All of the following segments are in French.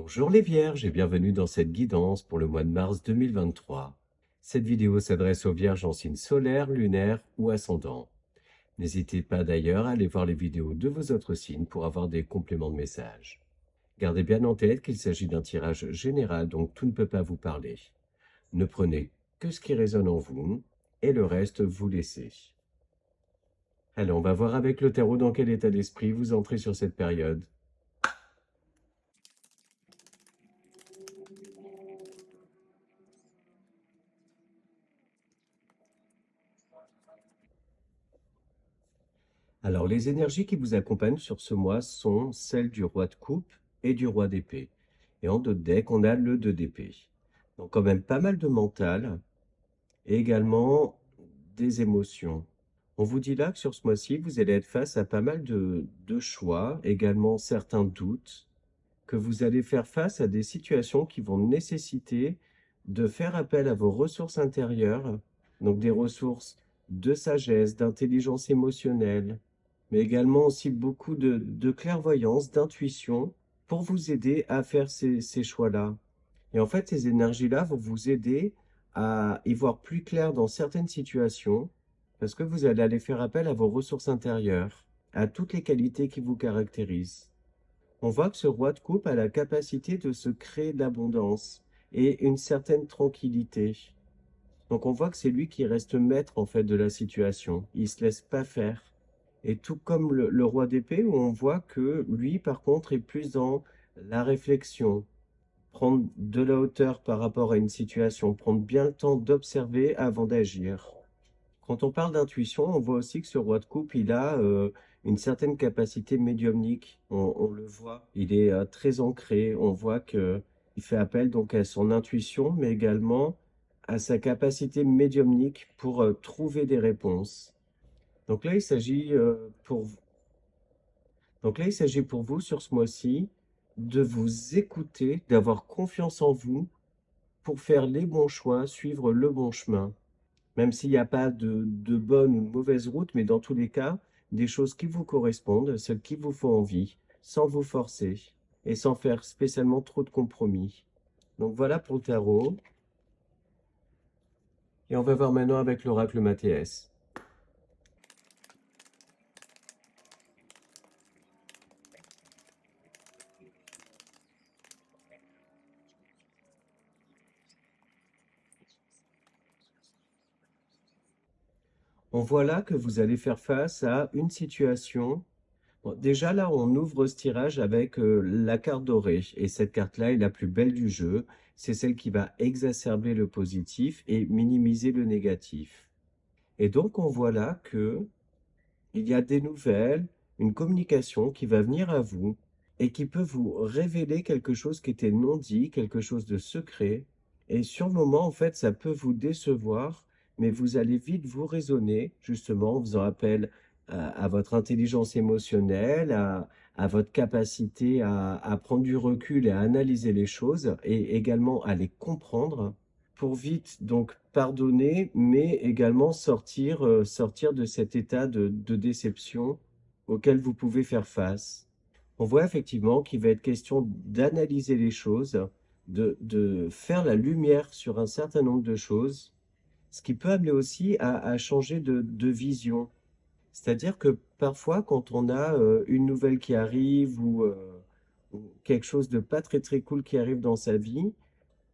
Bonjour les Vierges et bienvenue dans cette guidance pour le mois de mars 2023. Cette vidéo s'adresse aux Vierges en signe solaire, lunaire ou ascendant. N'hésitez pas d'ailleurs à aller voir les vidéos de vos autres signes pour avoir des compléments de messages. Gardez bien en tête qu'il s'agit d'un tirage général, donc tout ne peut pas vous parler. Ne prenez que ce qui résonne en vous et le reste vous laissez. Allez, on va voir avec le tarot dans quel état d'esprit vous entrez sur cette période. Alors, les énergies qui vous accompagnent sur ce mois sont celles du roi de coupe et du roi d'épée. Et en dos de deck, on a le 2 d'épée. Donc, quand même pas mal de mental et également des émotions. On vous dit là que sur ce mois-ci, vous allez être face à pas mal de choix, également certains doutes, que vous allez faire face à des situations qui vont nécessiter de faire appel à vos ressources intérieures, donc des ressources de sagesse, d'intelligence émotionnelle, mais également aussi beaucoup de clairvoyance, d'intuition, pour vous aider à faire ces choix-là. Et en fait, ces énergies-là vont vous aider à y voir plus clair dans certaines situations, parce que vous allez aller faire appel à vos ressources intérieures, à toutes les qualités qui vous caractérisent. On voit que ce roi de coupe a la capacité de se créer de l'abondance et une certaine tranquillité. Donc on voit que c'est lui qui reste maître en fait de la situation. Il se laisse pas faire. Et tout comme le roi d'épée, où on voit que lui, par contre, est plus dans la réflexion, prendre de la hauteur par rapport à une situation, prendre bien le temps d'observer avant d'agir. Quand on parle d'intuition, on voit aussi que ce roi de coupe, il a une certaine capacité médiumnique. On le voit. Il est très ancré. On voit qu'il fait appel donc à son intuition, mais également à sa capacité médiumnique pour trouver des réponses. Donc là, il s'agit pour vous sur ce mois-ci de vous écouter, d'avoir confiance en vous pour faire les bons choix, suivre le bon chemin. Même s'il n'y a pas de bonne ou de mauvaise route, mais dans tous les cas, des choses qui vous correspondent, celles qui vous font envie, sans vous forcer et sans faire spécialement trop de compromis. Donc voilà pour le tarot. Et on va voir maintenant avec l'oracle Mathéès. On voit là que vous allez faire face à une situation. Bon, déjà là, on ouvre ce tirage avec la carte dorée. Et cette carte-là est la plus belle du jeu. C'est celle qui va exacerber le positif et minimiser le négatif. Et donc, on voit là que il y a des nouvelles, une communication qui va venir à vous et qui peut vous révéler quelque chose qui était non dit, quelque chose de secret. Et sur le moment, en fait, ça peut vous décevoir, mais vous allez vite vous raisonner, justement, en faisant appel à votre intelligence émotionnelle, à votre capacité à prendre du recul et à analyser les choses, et également à les comprendre pour vite donc pardonner, mais également sortir de cet état de déception auquel vous pouvez faire face. On voit effectivement qu'il va être question d'analyser les choses, de faire la lumière sur un certain nombre de choses, ce qui peut amener aussi à changer de vision. C'est-à-dire que parfois, quand on a une nouvelle qui arrive ou quelque chose de pas très très cool qui arrive dans sa vie,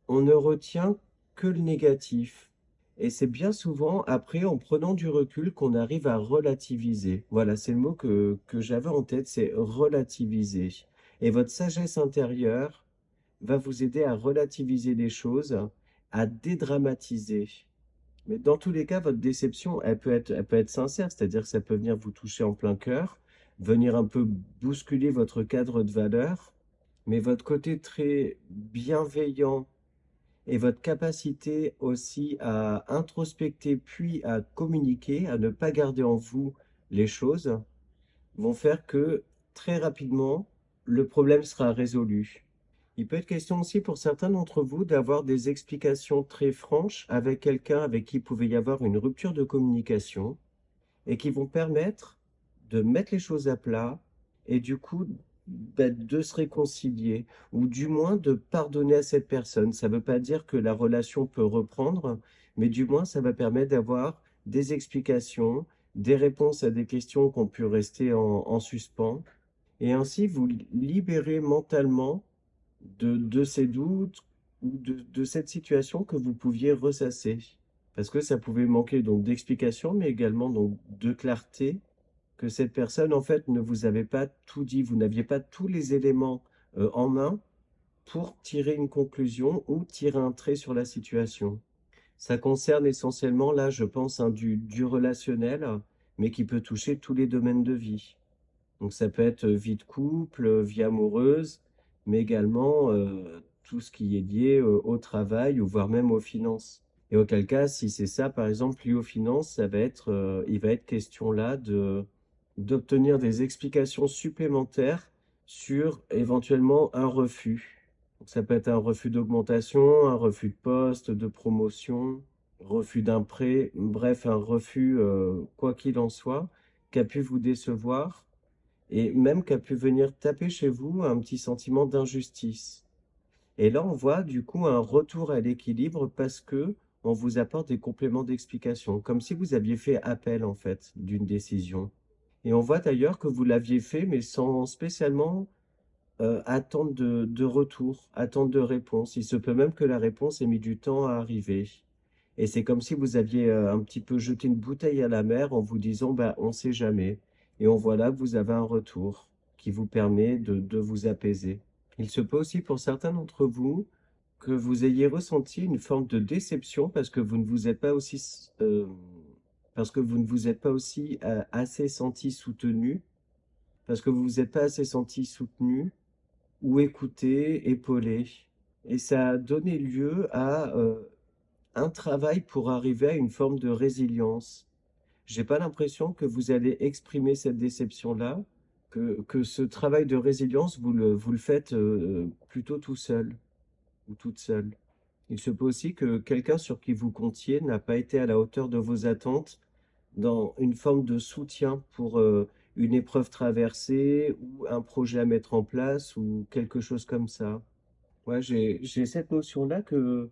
on ne retient que le négatif. Et c'est bien souvent après, en prenant du recul, qu'on arrive à relativiser. Voilà, c'est le mot que j'avais en tête, c'est relativiser. Et votre sagesse intérieure va vous aider à relativiser les choses, à dédramatiser. Mais dans tous les cas, votre déception, elle peut être sincère, c'est-à-dire que ça peut venir vous toucher en plein cœur, venir un peu bousculer votre cadre de valeurs, mais votre côté très bienveillant et votre capacité aussi à introspecter puis à communiquer, à ne pas garder en vous les choses, vont faire que très rapidement, le problème sera résolu. Il peut être question aussi pour certains d'entre vous d'avoir des explications très franches avec quelqu'un avec qui il pouvait y avoir une rupture de communication et qui vont permettre de mettre les choses à plat et du coup de se réconcilier ou du moins de pardonner à cette personne. Ça ne veut pas dire que la relation peut reprendre, mais du moins ça va permettre d'avoir des explications, des réponses à des questions qui ont pu rester en suspens, et ainsi vous libérer mentalement de ces doutes ou de cette situation que vous pouviez ressasser. Parce que ça pouvait manquer donc d'explication, mais également donc de clarté, que cette personne, en fait, ne vous avait pas tout dit, vous n'aviez pas tous les éléments en main pour tirer une conclusion ou tirer un trait sur la situation. Ça concerne essentiellement, là, je pense, hein, du relationnel, mais qui peut toucher tous les domaines de vie. Donc ça peut être vie de couple, vie amoureuse, mais également tout ce qui est lié au travail ou voire même aux finances. Et auquel cas, si c'est ça, par exemple, lié aux finances, ça va être, il va être question là d'obtenir des explications supplémentaires sur éventuellement un refus. Donc ça peut être un refus d'augmentation, un refus de poste, de promotion, refus d'un prêt, bref, un refus, quoi qu'il en soit, qui a pu vous décevoir et même qui a pu venir taper chez vous un petit sentiment d'injustice. Et là, on voit du coup un retour à l'équilibre parce que on vous apporte des compléments d'explication, comme si vous aviez fait appel en fait d'une décision. Et on voit d'ailleurs que vous l'aviez fait, mais sans spécialement attendre de retour, attendre de réponse. Il se peut même que la réponse ait mis du temps à arriver. Et c'est comme si vous aviez un petit peu jeté une bouteille à la mer en vous disant, bah, on ne sait jamais. Et on voit là que vous avez un retour qui vous permet de vous apaiser. Il se peut aussi pour certains d'entre vous que vous ayez ressenti une forme de déception parce que vous ne vous êtes pas aussi, parce que vous ne vous êtes pas aussi assez senti soutenu, parce que vous vous êtes pas assez senti soutenu ou écouté, épaulé. Et ça a donné lieu à un travail pour arriver à une forme de résilience. J'ai pas l'impression que vous allez exprimer cette déception-là, que ce travail de résilience, vous le faites plutôt tout seul ou toute seule. Il se peut aussi que quelqu'un sur qui vous comptiez n'a pas été à la hauteur de vos attentes dans une forme de soutien pour une épreuve traversée ou un projet à mettre en place ou quelque chose comme ça. Ouais, j'ai cette notion-là que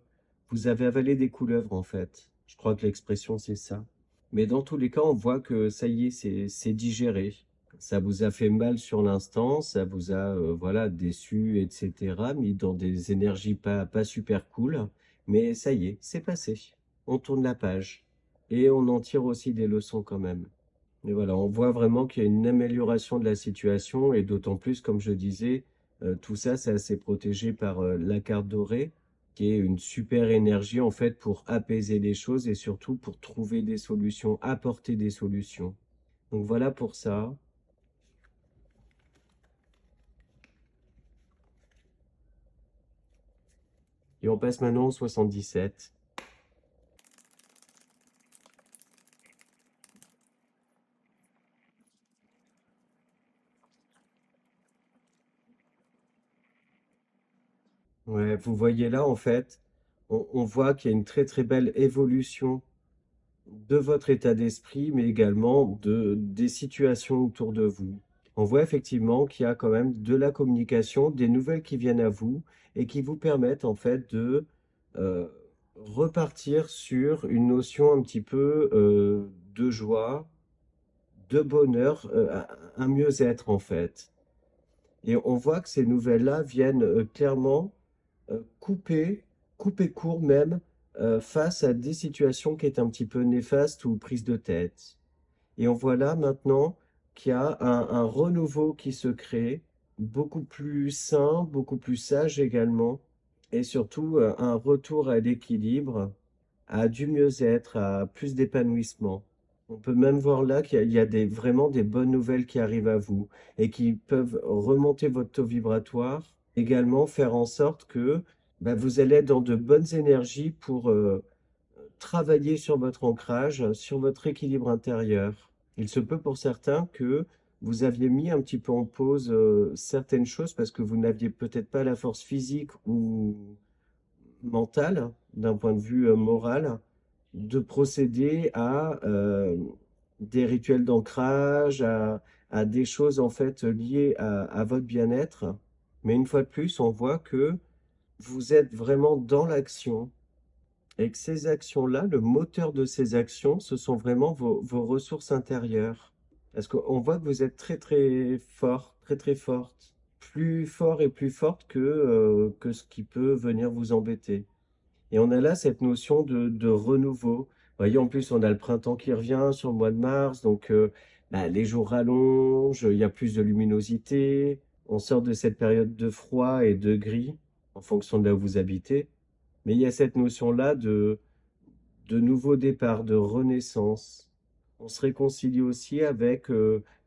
vous avez avalé des couleuvres, en fait. Je crois que l'expression, c'est ça. Mais dans tous les cas, on voit que ça y est, c'est digéré. Ça vous a fait mal sur l'instant, ça vous a, voilà, déçu, etc., mis dans des énergies pas super cool. Mais ça y est, c'est passé. On tourne la page. Et on en tire aussi des leçons quand même. Et voilà, on voit vraiment qu'il y a une amélioration de la situation et d'autant plus, comme je disais, tout ça, c'est assez protégé par la carte dorée, qui est une super énergie en fait pour apaiser les choses et surtout pour trouver des solutions, apporter des solutions. Donc voilà pour ça. Et on passe maintenant au 77. Ouais, vous voyez là en fait, on voit qu'il y a une très très belle évolution de votre état d'esprit, mais également des situations autour de vous. On voit effectivement qu'il y a quand même de la communication, des nouvelles qui viennent à vous et qui vous permettent en fait de euh, repartir sur une notion un petit peu de joie, de bonheur, un mieux-être en fait. Et on voit que ces nouvelles-là viennent clairement couper, couper court même face à des situations qui étaient un petit peu néfastes ou prises de tête. Et on voit là maintenant qu'il y a un renouveau qui se crée, beaucoup plus sain, beaucoup plus sage également, et surtout un retour à l'équilibre, à du mieux-être, à plus d'épanouissement. On peut même voir là qu'il y a vraiment des bonnes nouvelles qui arrivent à vous et qui peuvent remonter votre taux vibratoire, également faire en sorte que bah, vous allez être dans de bonnes énergies pour travailler sur votre ancrage, sur votre équilibre intérieur. Il se peut pour certains que vous aviez mis un petit peu en pause certaines choses parce que vous n'aviez peut-être pas la force physique ou mentale, d'un point de vue moral, de procéder à des rituels d'ancrage, à des choses en fait liées à votre bien-être. Mais une fois de plus, on voit que vous êtes vraiment dans l'action et que ces actions-là, le moteur de ces actions, ce sont vraiment vos ressources intérieures. Parce qu'on voit que vous êtes très très fort, très très forte, plus fort et plus forte que ce qui peut venir vous embêter. Et on a là cette notion de renouveau. Vous voyez, en plus, on a le printemps qui revient sur le mois de mars, donc bah, les jours rallongent, il y a plus de luminosité, on sort de cette période de froid et de gris, en fonction de là où vous habitez. Mais il y a cette notion-là de nouveau départ, de renaissance. On se réconcilie aussi avec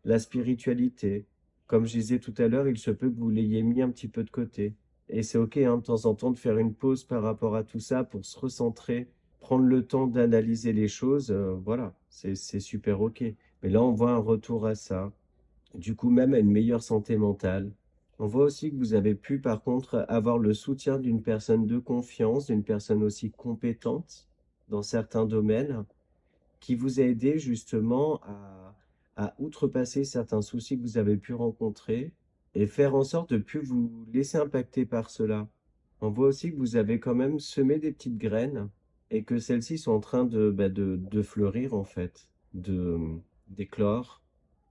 la spiritualité. Comme je disais tout à l'heure, il se peut que vous l'ayez mis un petit peu de côté. Et c'est OK, hein, de temps en temps, de faire une pause par rapport à tout ça pour se recentrer, prendre le temps d'analyser les choses. Voilà, c'est super OK. Mais là, on voit un retour à ça. Du coup, même à une meilleure santé mentale. On voit aussi que vous avez pu, par contre, avoir le soutien d'une personne de confiance, d'une personne aussi compétente dans certains domaines, qui vous a aidé justement à outrepasser certains soucis que vous avez pu rencontrer et faire en sorte de ne plus vous laisser impacter par cela. On voit aussi que vous avez quand même semé des petites graines et que celles-ci sont en train de fleurir en fait, d'éclore.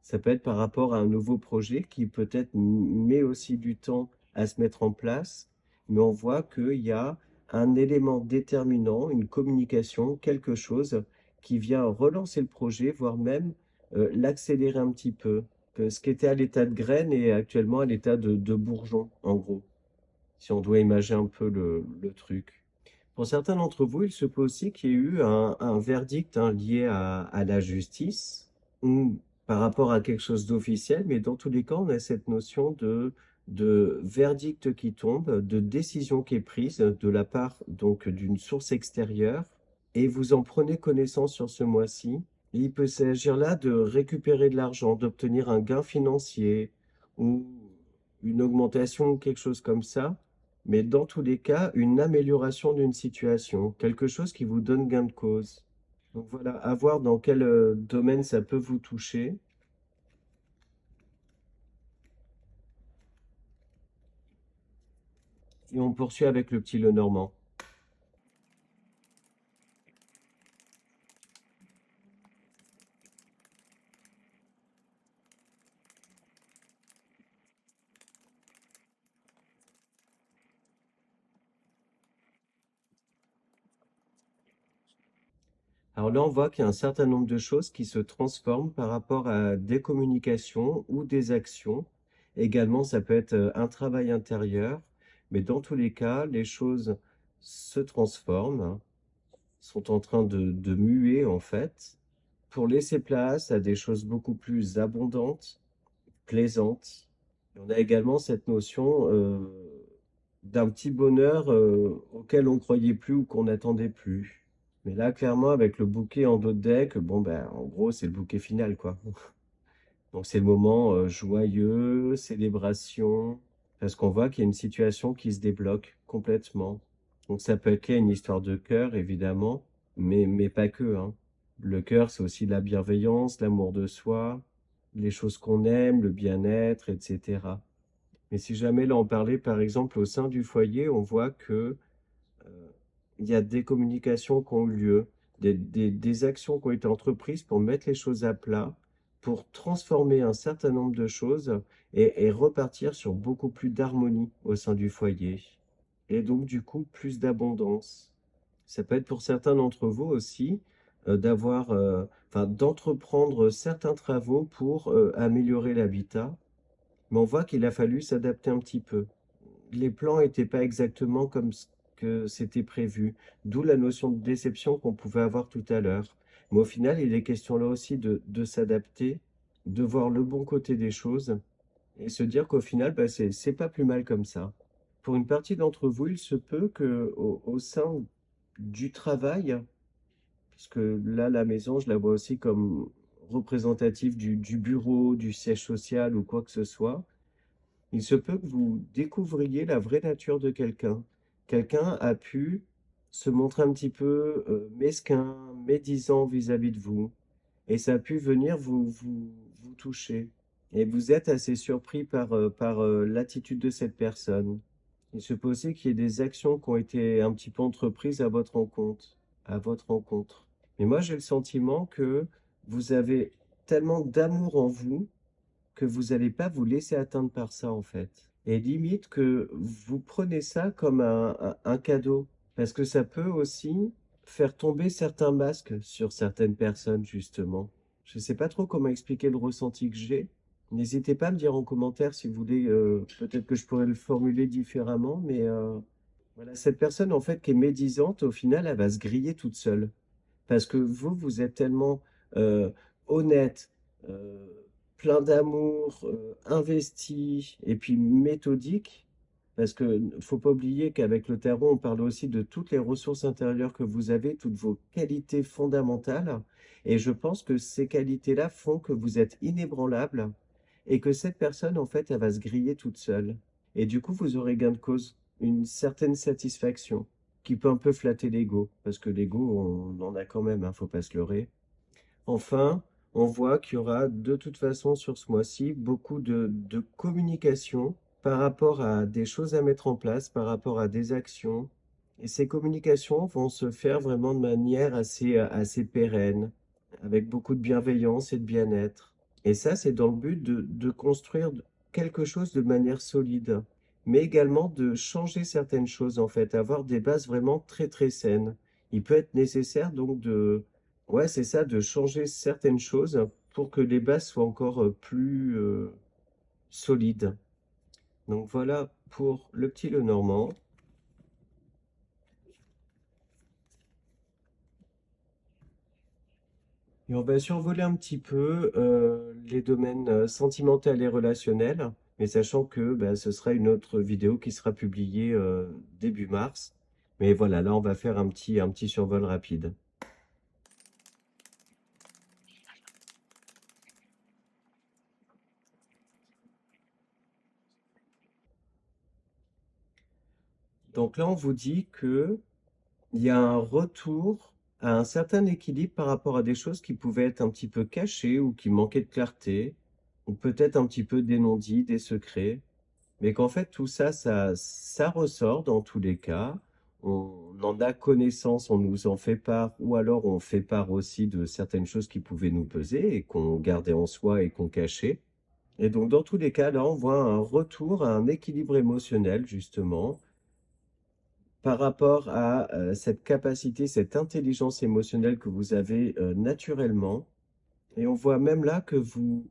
Ça peut être par rapport à un nouveau projet qui peut-être met aussi du temps à se mettre en place, mais on voit qu'il y a un élément déterminant, une communication, quelque chose qui vient relancer le projet, voire même l'accélérer un petit peu. Que ce qui était à l'état de graine est actuellement à l'état de bourgeon, en gros, si on doit imaginer un peu le truc. Pour certains d'entre vous, il se peut aussi qu'il y ait eu un verdict hein, lié à la justice ou par rapport à quelque chose d'officiel, mais dans tous les cas, on a cette notion de verdict qui tombe, de décision qui est prise de la part donc d'une source extérieure, et vous en prenez connaissance sur ce mois-ci. Il peut s'agir là de récupérer de l'argent, d'obtenir un gain financier ou une augmentation ou quelque chose comme ça, mais dans tous les cas, une amélioration d'une situation, quelque chose qui vous donne gain de cause. Donc voilà, à voir dans quel domaine ça peut vous toucher. Et on poursuit avec le petit Lenormand. Alors là, on voit qu'il y a un certain nombre de choses qui se transforment par rapport à des communications ou des actions. Également, ça peut être un travail intérieur, mais dans tous les cas, les choses se transforment, hein, sont en train de muer en fait, pour laisser place à des choses beaucoup plus abondantes, plaisantes. Et on a également cette notion d'un petit bonheur auquel on croyait plus ou qu'on n'attendait plus. Mais là, clairement, avec le bouquet en dos de deck, bon, ben, en gros, c'est le bouquet final, quoi. Donc, c'est le moment joyeux, célébration, parce qu'on voit qu'il y a une situation qui se débloque complètement. Donc, ça peut être lié à une histoire de cœur, évidemment, mais pas que, hein. Le cœur, c'est aussi la bienveillance, l'amour de soi, les choses qu'on aime, le bien-être, etc. Mais si jamais là on parlait par exemple au sein du foyer, on voit que il y a des communications qui ont eu lieu, des actions qui ont été entreprises pour mettre les choses à plat, pour transformer un certain nombre de choses et repartir sur beaucoup plus d'harmonie au sein du foyer. Et donc du coup plus d'abondance. Ça peut être pour certains d'entre vous aussi enfin d'entreprendre certains travaux pour améliorer l'habitat, mais on voit qu'il a fallu s'adapter un petit peu. Les plans n'étaient pas exactement comme ce que c'était prévu, d'où la notion de déception qu'on pouvait avoir tout à l'heure. Mais au final, il est question là aussi de s'adapter, de voir le bon côté des choses et se dire qu'au final, bah, c'est pas plus mal comme ça. Pour une partie d'entre vous, il se peut que au sein du travail, puisque là, la maison, je la vois aussi comme représentative du bureau, du siège social ou quoi que ce soit, il se peut que vous découvriez la vraie nature de quelqu'un. Quelqu'un a pu se montrer un petit peu mesquin, médisant vis-à-vis de vous. et ça a pu venir vous toucher. Et vous êtes assez surpris par l'attitude de cette personne. Il se peut aussi qu'il y ait des actions qui ont été un petit peu entreprises à votre rencontre. Mais moi, j'ai le sentiment que vous avez tellement d'amour en vous que vous n'allez pas vous laisser atteindre par ça, en fait. Et limite que vous prenez ça comme un cadeau, parce que ça peut aussi faire tomber certains masques sur certaines personnes, justement. Je ne sais pas trop comment expliquer le ressenti que j'ai. N'hésitez pas à me dire en commentaire si vous voulez, peut-être que je pourrais le formuler différemment, mais voilà, cette personne, en fait, qui est médisante, au final, elle va se griller toute seule. Parce que vous êtes tellement euh, honnête, euh, plein d'amour, investi et puis méthodique. Parce que faut pas oublier qu'avec le tarot, on parle aussi de toutes les ressources intérieures que vous avez, toutes vos qualités fondamentales. Et je pense que ces qualités-là font que vous êtes inébranlable et que cette personne, en fait, elle va se griller toute seule. Et du coup, vous aurez gain de cause, une certaine satisfaction qui peut un peu flatter l'ego, parce que l'ego, on en a quand même, hein, faut pas se leurrer. Enfin, on voit qu'il y aura de toute façon sur ce mois-ci beaucoup de communication par rapport à des choses à mettre en place, par rapport à des actions. Et ces communications vont se faire vraiment de manière assez pérenne, avec beaucoup de bienveillance et de bien-être. Et ça, c'est dans le but de construire quelque chose de manière solide, mais également de changer certaines choses, en fait, avoir des bases vraiment très très saines. Il peut être nécessaire donc ouais, c'est ça, de changer certaines choses pour que les bases soient encore plus solides. Donc voilà pour le petit Lenormand. Et on va survoler un petit peu les domaines sentimentaux et relationnels, mais sachant que bah, ce sera une autre vidéo qui sera publiée début mars. Mais voilà, là on va faire un petit survol rapide. Donc là on vous dit que il y a un retour à un certain équilibre par rapport à des choses qui pouvaient être un petit peu cachées ou qui manquaient de clarté, ou peut-être un petit peu des non-dits, des secrets, mais qu'en fait tout ça, ça ressort dans tous les cas. On en a connaissance, on nous en fait part, ou alors on fait part aussi de certaines choses qui pouvaient nous peser et qu'on gardait en soi et qu'on cachait. Et donc dans tous les cas, là, on voit un retour à un équilibre émotionnel, justement, par rapport à cette capacité, cette intelligence émotionnelle que vous avez naturellement. Et on voit même là que vous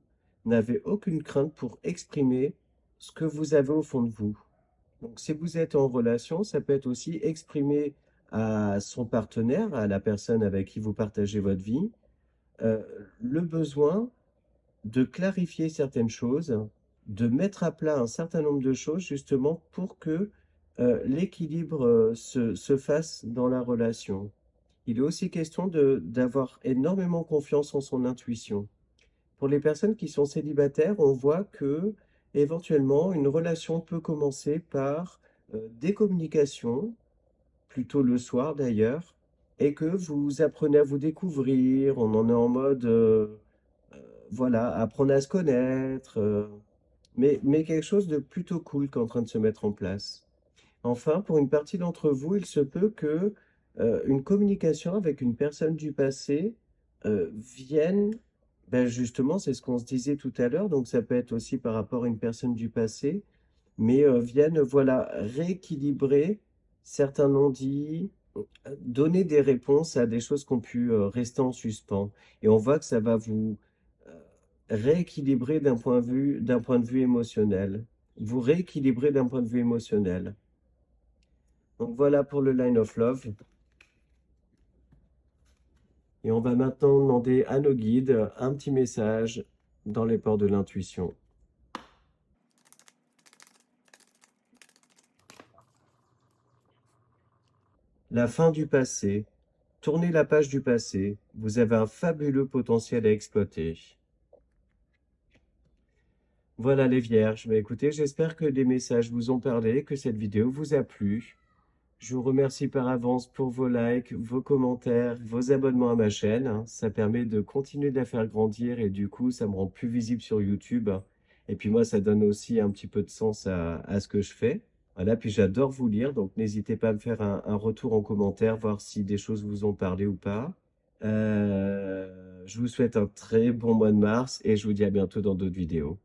n'avez aucune crainte pour exprimer ce que vous avez au fond de vous. Donc si vous êtes en relation, ça peut être aussi exprimer à son partenaire, à la personne avec qui vous partagez votre vie, euh, le besoin de clarifier certaines choses, de mettre à plat un certain nombre de choses justement pour que l'équilibre se fasse dans la relation. Il est aussi question d'avoir énormément confiance en son intuition. Pour les personnes qui sont célibataires, on voit que éventuellement une relation peut commencer par des communications, plutôt le soir d'ailleurs, et que vous apprenez à vous découvrir, on en est en mode voilà, apprendre à se connaître, mais quelque chose de plutôt cool qui est en train de se mettre en place. Enfin, pour une partie d'entre vous, il se peut que une communication avec une personne du passé vienne, ben justement, c'est ce qu'on se disait tout à l'heure, donc ça peut être aussi par rapport à une personne du passé, mais vienne, voilà, rééquilibrer certains non-dits, donner des réponses à des choses qui ont pu rester en suspens. Et on voit que ça va vous rééquilibrer d'un point de vue émotionnel. Vous rééquilibrer d'un point de vue émotionnel. Donc voilà pour le Line of Love. Et on va maintenant demander à nos guides un petit message dans les ports de l'intuition. La fin du passé. Tournez la page du passé. Vous avez un fabuleux potentiel à exploiter. Voilà les vierges. Écoutez, j'espère que les messages vous ont parlé, que cette vidéo vous a plu. Je vous remercie par avance pour vos likes, vos commentaires, vos abonnements à ma chaîne, hein. Ça permet de continuer de la faire grandir et du coup, ça me rend plus visible sur YouTube, hein. Et puis moi, ça donne aussi un petit peu de sens à ce que je fais. Voilà, puis j'adore vous lire, donc n'hésitez pas à me faire un retour en commentaire, voir si des choses vous ont parlé ou pas. Je vous souhaite un très bon mois de mars et je vous dis à bientôt dans d'autres vidéos.